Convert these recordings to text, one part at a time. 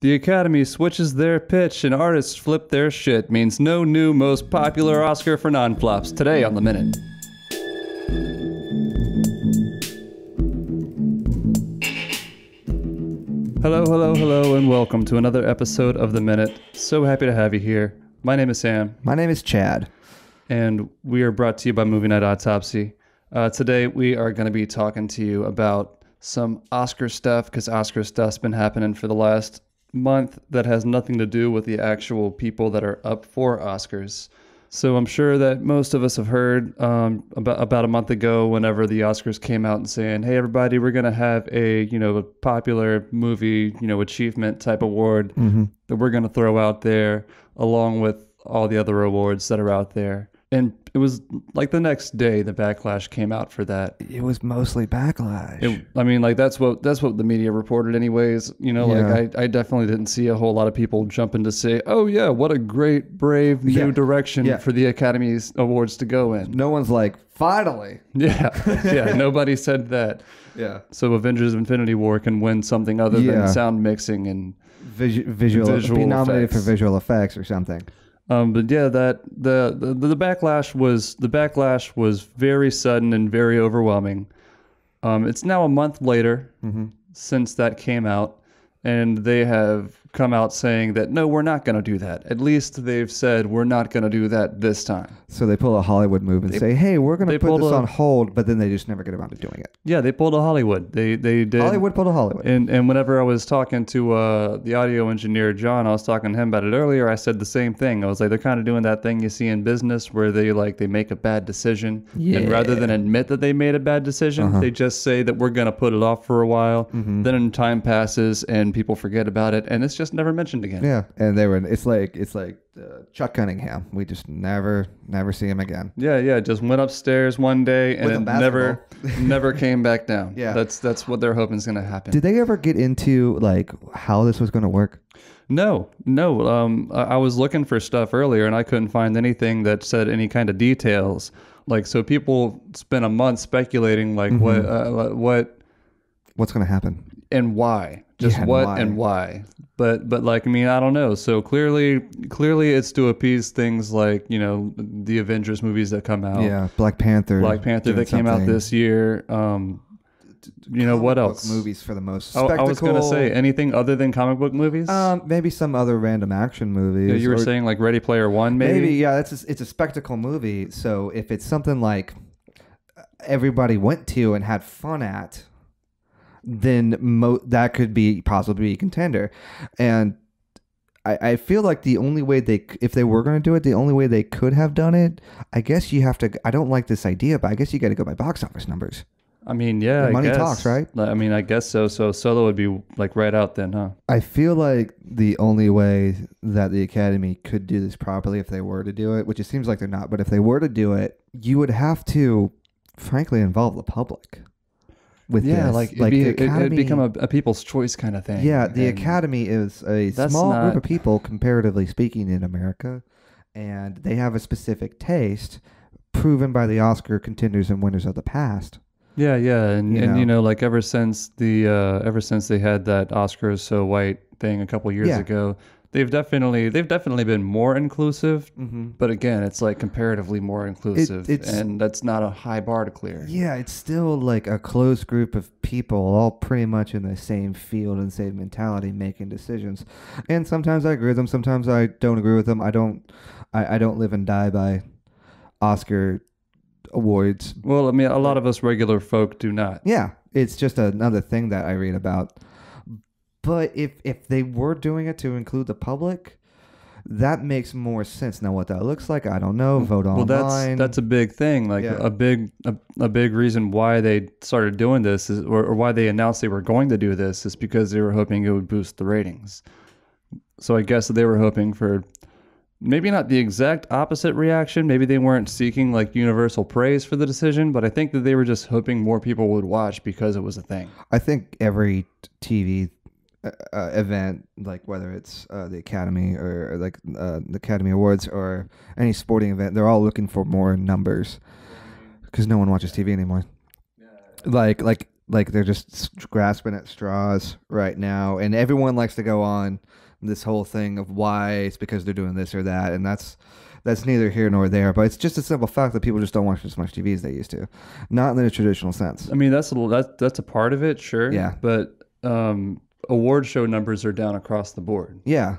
The Academy switches their pitch and artists flip their shit means no new most popular Oscar for non-flops today on The Minute. Hello, and welcome to another episode of The Minute. So happy to have you here. My name is Sam. My name is Chad. And we are brought to you by Movie Night Autopsy. Today we are going to be talking to you about some Oscar stuff, because Oscar stuff's been happening for the last month that has nothing to do with the actual people that are up for Oscars. So I'm sure that most of us have heard about a month ago, whenever the Oscars came out and saying, "Hey, everybody, we're going to have a popular movie achievement type award that we're going to throw out there along with all the other awards that are out there." And it was like the next day the backlash came out for that. It was mostly backlash. That's what the media reported anyways. I definitely didn't see a whole lot of people jumping to say, "Oh yeah, what a great, brave new direction for the Academy's awards to go in." No one's like, finally. Yeah, nobody said that. Yeah. So Avengers Infinity War can win something other than sound mixing and visual be nominated effects. for visual effects or something. But yeah, that the backlash was very sudden and very overwhelming. It's now a month later since that came out, and they have come out saying that no, we're not going to do that. At least they've said we're not going to do that this time. So they pull a Hollywood move and say, "Hey, we're going to put this on hold," but then they just never get around to doing it. Yeah, they pulled a Hollywood. They did. Hollywood pulled a Hollywood. And whenever I was talking to the audio engineer John, I was talking to him about it earlier. I said the same thing. I was like, they're kind of doing that thing you see in business where they make a bad decision, and rather than admit that they made a bad decision, they just say that we're going to put it off for a while. Then time passes and people forget about it, and it's just never mentioned again. Yeah, and it's like Chuck Cunningham. We just never see him again. Yeah, just went upstairs one day and never came back down. Yeah, that's what they're hoping is going to happen. Did they ever get into how this was going to work? No. I was looking for stuff earlier and I couldn't find anything that said any kind of details. So people spent a month speculating what's going to happen and why, and why. But I don't know. So clearly it's to appease things like, the Avengers movies that come out. Yeah, Black Panther that came out this year. What else? Movies for the most spectacle. I was going to say anything other than comic book movies. Maybe some other random action movies. Yeah, you were saying like Ready Player One, maybe. Maybe, yeah. It's a spectacle movie. So if it's something like everybody went to and had fun at, then that could be possibly a contender. And I feel like the only way if they were going to do it, the only way they could have done it, I guess you have to. I don't like this idea, but I guess you got to go by box office numbers. Yeah, money talks, right? I guess so. So Solo would be right out then, huh? I feel like the only way that the Academy could do this properly, if they were to do it, which it seems like they're not, but if they were to do it, you would have to, frankly, involve the public with this. It'd become a people's choice kind of thing. Yeah, the Academy is a small group of people, comparatively speaking, in America, and they have a specific taste proven by the Oscar contenders and winners of the past. Yeah, and ever since they had that Oscar is so white thing a couple years ago, they've definitely been more inclusive. But again, it's comparatively more inclusive, and that's not a high bar to clear. Yeah, it's still a closed group of people, all pretty much in the same field and same mentality, making decisions. And sometimes I agree with them, sometimes I don't agree with them. I don't live and die by Oscar awards. Well, a lot of us regular folk do not. Yeah, it's just another thing that I read about. But if they were doing it to include the public, that makes more sense. Now, what that looks like, I don't know. Vote online. Well, that's a big thing. A big reason why they started doing this is, or why they announced they were going to do this, is because they were hoping it would boost the ratings. So I guess they were hoping for maybe not the exact opposite reaction. Maybe they weren't seeking universal praise for the decision, but I think that they were just hoping more people would watch because it was a thing. I think every TV event, whether it's the Academy or the Academy Awards or any sporting event, they're all looking for more numbers because no one watches TV anymore. Like they're just grasping at straws right now, and everyone likes to go on this whole thing of why it's because they're doing this or that, and that's neither here nor there. But it's just a simple fact that people just don't watch as much TV as they used to, not in the traditional sense. I mean, that's a part of it, sure. Yeah. But award show numbers are down across the board. Yeah.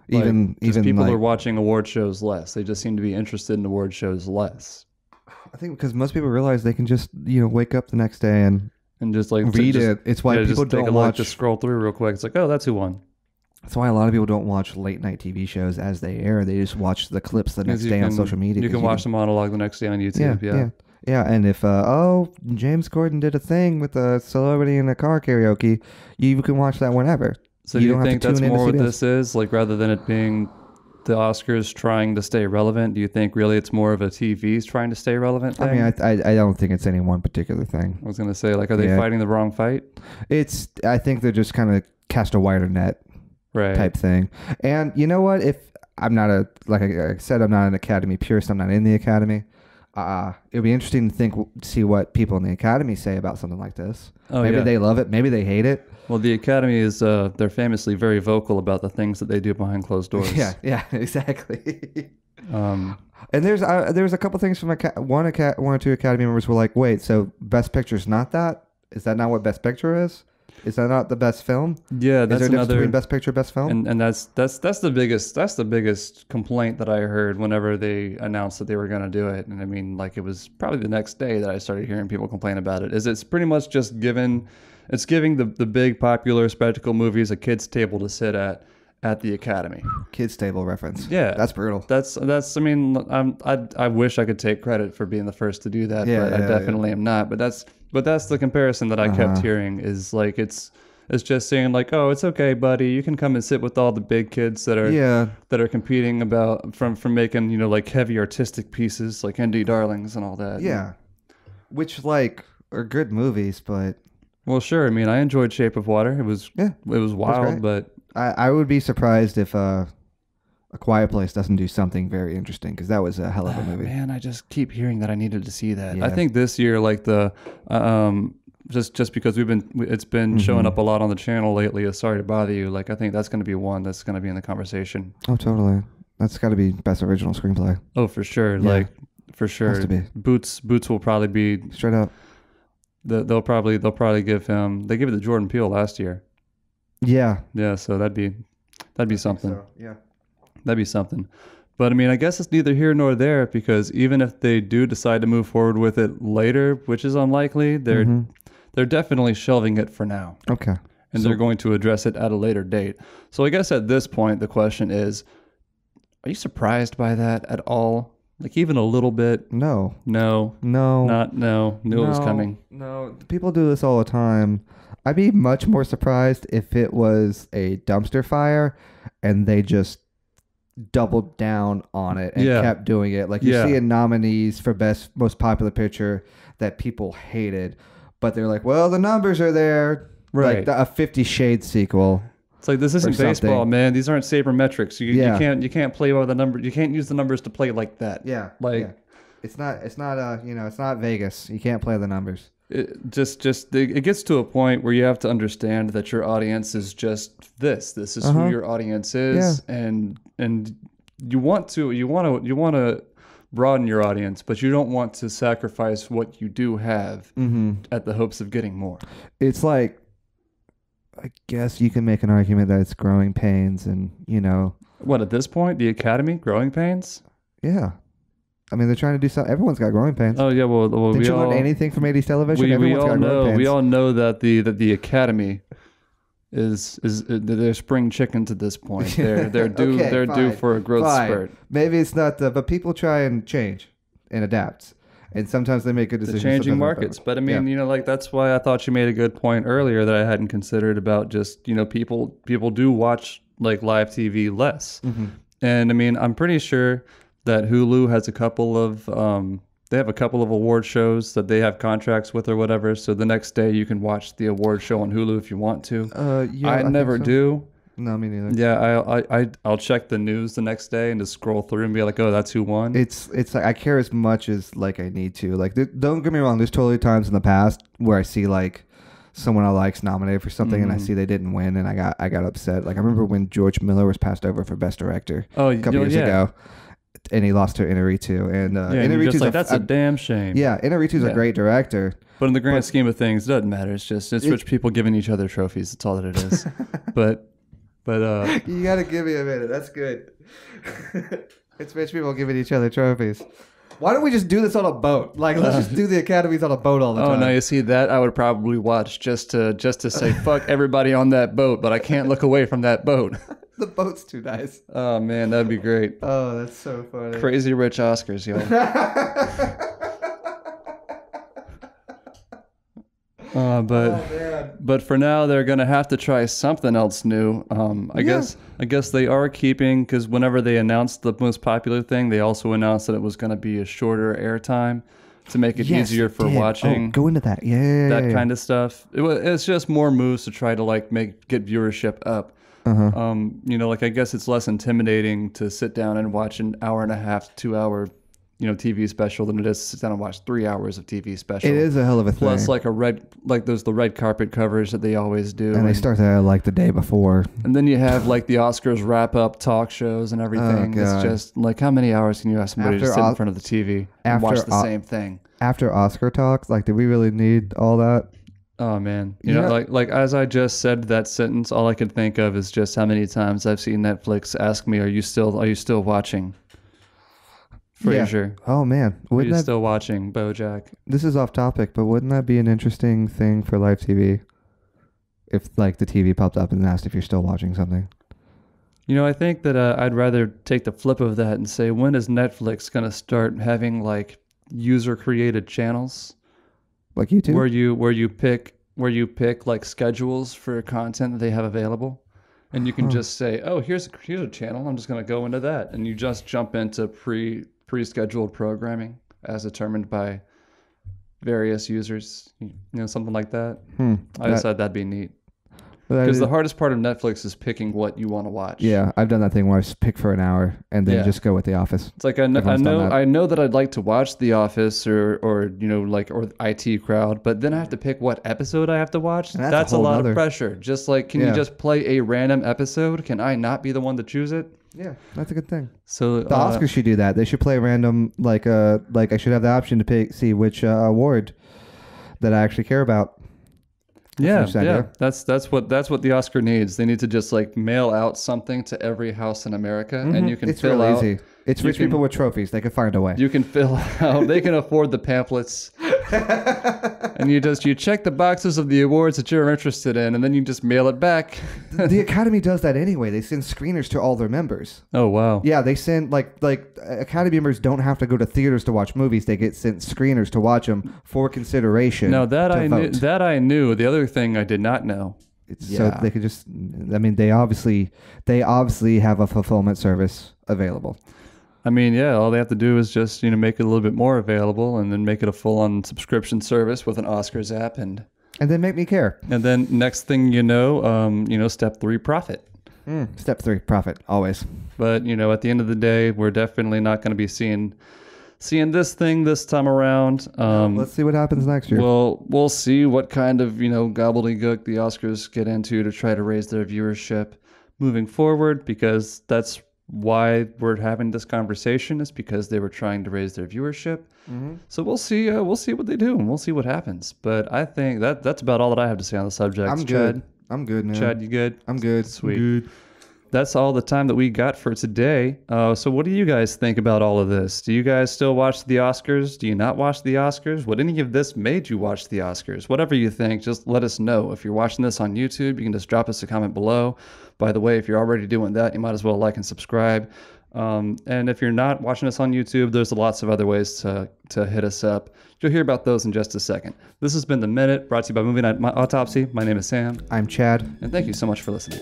Like, even people like, are watching award shows less. They just seem to be interested in award shows less. I think because most people realize they can just wake up the next day and just like read it. It's why people don't watch. Just scroll through real quick. It's like, oh, that's who won. That's why a lot of people don't watch late night TV shows as they air. They just watch the clips the next day on social media. You can watch the monologue the next day on YouTube. Yeah. And if James Corden did a thing with a celebrity in a car karaoke, you can watch that whenever. So do you think that's more what this is? Like, rather than it being the Oscars trying to stay relevant, do you think really it's more of a TV's trying to stay relevant thing? I mean, I don't think it's any one particular thing. I was going to say, like, are they fighting the wrong fight? I think they're just kind of cast a wider net type thing. And you know what? If I'm not like I said, I'm not an Academy purist. I'm not in the Academy. It'd be interesting to see what people in the Academy say about something like this. Maybe they love it. Maybe they hate it. Well, the Academy is, they're famously very vocal about the things that they do behind closed doors. Yeah, exactly. And there's a couple things from one or two Academy members were like, wait, so Best Picture's not that? Is that not what Best Picture is? Is that not the best film? Yeah, that's is there a difference between Best Picture, Best Film? And that's the biggest complaint that I heard whenever they announced that they were going to do it. And I mean, like, it was probably the next day that I started hearing people complain about it. It's pretty much just giving the big popular spectacle movies a kid's table to sit at the Academy. Kids table reference. Yeah, that's brutal. That's. I mean, I wish I could take credit for being the first to do that, but I definitely am not. But that's the comparison that I kept hearing is like it's just saying like, oh, it's okay, buddy, you can come and sit with all the big kids that are competing about from making like heavy artistic pieces like Indie Darlings and all that. Yeah, which like are good movies, but. Well, sure. I mean, I enjoyed Shape of Water. It was wild, but I would be surprised if A Quiet Place doesn't do something very interesting because that was a hell of a movie. Man, I just keep hearing that I needed to see that. Yeah. I think this year, like the just because it's been showing up a lot on the channel lately. Sorry to bother you. Like, I think that's going to be one that's going to be in the conversation. Oh, totally. That's got to be best original screenplay. Oh, for sure. Yeah. Like, for sure. Has to be. Boots will probably be straight up. They'll probably give him. They gave it to Jordan Peele last year. Yeah. Yeah. So that'd be something. So, yeah. That'd be something. But I mean, I guess it's neither here nor there because even if they do decide to move forward with it later, which is unlikely, they're definitely shelving it for now. Okay. And they're going to address it at a later date. So I guess at this point, the question is, are you surprised by that at all? Like even a little bit? No. Knew it was coming. No. People do this all the time. I'd be much more surprised if it was a dumpster fire and they just doubled down on it and kept doing it. Like you see in nominees for most popular picture that people hated, but they're like, well, the numbers are there. Right. Like a 50 Shades sequel. It's like, this isn't baseball, man. These aren't sabermetrics. You can't play by the number. You can't use the numbers to play like that. Yeah. Like it's not it's not Vegas. You can't play the numbers. It gets to a point where you have to understand that your audience is just this. This is who your audience is, and you want to broaden your audience, but you don't want to sacrifice what you do have at the hopes of getting more. It's like, I guess you can make an argument that it's growing pains, and what at this point, the Academy growing pains? Yeah. I mean, they're trying to do something. Everyone's got growing pains. Oh yeah, well did you learn anything from 80s television? We all know that the Academy is they're spring chickens at this point. They're due due for a growth spurt. Maybe it's not but people try and change and adapt, and sometimes they make good decisions. The changing markets, but I mean, like that's why I thought you made a good point earlier that I hadn't considered about just people do watch like live TV less, and I mean I'm pretty sure that Hulu has a couple of award shows that they have contracts with or whatever. So the next day you can watch the award show on Hulu if you want to. I never do. No, me neither. Yeah, I'll check the news the next day and just scroll through and be like, oh, that's who won. It's like I care as much as like I need to. Like, don't get me wrong. There's totally times in the past where I see like someone I like's nominated for something and I see they didn't win and I got upset. Like I remember when George Miller was passed over for Best Director a couple years ago, and he lost to Inarritu. And Inarritu's like, that's a damn shame. Yeah, Inarritu's a great director. But in the grand scheme of things, it doesn't matter. It's rich people giving each other trophies. That's all that it is. But you got to give me a minute. That's good. It's rich people giving each other trophies. Why don't we just do this on a boat? Like, let's just do the academies on a boat all the time. Oh no, you see that I would probably watch just to say fuck everybody on that boat, but I can't look away from that boat. The boat's too nice. Oh man, that'd be great. Oh, that's so funny. Crazy rich Oscars, y'all. But for now, they're gonna have to try something else new. I guess they are keeping, because whenever they announced the most popular thing, they also announced that it was gonna be a shorter airtime to make it easier for watching. Oh, go into that, yeah, kind of stuff. It's just more moves to try to like get viewership up. Like I guess it's less intimidating to sit down and watch an hour and a half, 2 hour TV special than it is to sit down and watch 3 hours of TV special. It is a hell of a thing. Plus, there's the red carpet covers that they always do, and they start that like the day before. And then you have like the Oscars wrap up talk shows and everything. It's just like, how many hours can you have somebody to sit in front of the TV and watch the same thing? After Oscar talks, like, did we really need all that? Oh man, you know, like as I just said that sentence, all I could think of is just how many times I've seen Netflix ask me, "Are you still watching Frasier?" Yeah. Oh man, are you still watching BoJack? This is off topic, but wouldn't that be an interesting thing for live TV? If like the TV popped up and asked if you're still watching something. I think that I'd rather take the flip of that and say, when is Netflix gonna start having like user created channels? Like YouTube, where you pick like schedules for content that they have available, and you can just say, oh, here's a channel, I'm just going to go into that, and you just jump into pre-scheduled programming as determined by various users, something like that. I decided that'd be neat. Because the hardest part of Netflix is picking what you want to watch. Yeah, I've done that thing where I just pick for an hour and then just go with The Office. It's like I know that I'd like to watch The Office or IT Crowd, but then I have to pick what episode I have to watch. That's a lot of pressure. Just like, can you just play a random episode? Can I not be the one to choose it? Yeah, that's a good thing. So the Oscars should do that. They should play random, like I should have the option to see which award that I actually care about. Yeah. That's what the Oscar needs. They need to just like mail out something to every house in America, and you can fill out. Easy. It's rich people with trophies. They can find a way. You can fill out. They can afford the pamphlets, and you check the boxes of the awards that you're interested in, and then you just mail it back. The Academy does that anyway. They send screeners to all their members. Oh wow. Yeah, they send like Academy members don't have to go to theaters to watch movies. They get sent screeners to watch them for consideration. No, that I knew. The other thing I did not know. So they could just. I mean, they obviously have a fulfillment service available. I mean, yeah, all they have to do is just, make it a little bit more available and then make it a full-on subscription service with an Oscars app and then make me care. And then next thing step 3, profit. Step 3, profit, always. But, at the end of the day, we're definitely not going to be seeing this thing this time around. Let's see what happens next year. Well, we'll see what kind of, gobbledygook the Oscars get into to try to raise their viewership moving forward, because that's why we're having this conversation, is because they were trying to raise their viewership. So we'll see what they do, and we'll see what happens. But I think that's about all that I have to say on the subject. I'm good. I'm good, man. Chad, you good? I'm good. Sweet. I'm good. That's all the time that we got for today. So what do you guys think about all of this? Do you guys still watch the Oscars? Do you not watch the Oscars? Would any of this made you watch the Oscars? Whatever you think, just let us know. If you're watching this on YouTube, you can just drop us a comment below. By the way, if you're already doing that, you might as well like and subscribe. And if you're not watching us on YouTube, there's lots of other ways to hit us up. You'll hear about those in just a second. This has been The Minute, brought to you by Movie Night Autopsy. My name is Sam. I'm Chad. And thank you so much for listening.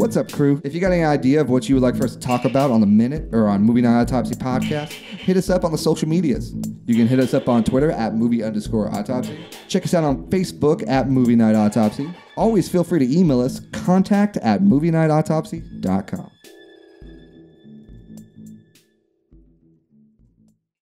What's up, crew? If you got any idea of what you would like for us to talk about on The Minute or on Movie Night Autopsy podcast, hit us up on the social medias. You can hit us up on Twitter at movie_autopsy. Check us out on Facebook at Movie Night Autopsy. Always feel free to email us, contact@movienightautopsy.com.